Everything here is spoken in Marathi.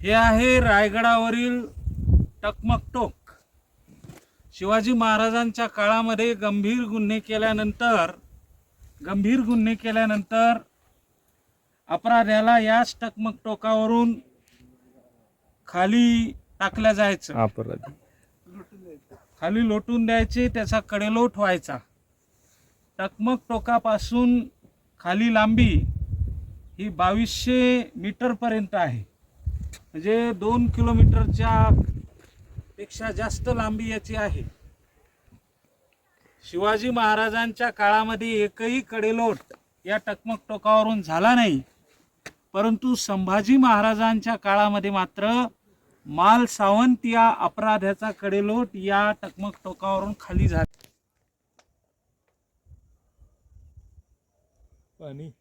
हे आहे रायगडावरील टकमक टोक. शिवाजी महाराजांच्या काळामध्ये गंभीर गुन्हे केल्यानंतर अपराध्याला याच टकमक टोकावरून खाली टाकल्या जायचं. खाली लोटून द्यायचे, त्याचा कडेलोट व्हायचा. टकमक टोकापासून खाली लांबी ही 2200 मीटर पर्यंत आहे. म्हणजे 2 किलोमीटरच्या पेक्षा जास्त लांबी याची आहे. शिवाजी महाराजांच्या काळामध्ये एकही कडेलोट या टकमक टोकावरून झाला नाही, परंतु संभाजी महाराजांच्या काळामध्ये मात्र माल सावंत या अपराध्याचा कडेलोट या टकमक टोकावरून खाली झाला. पाणी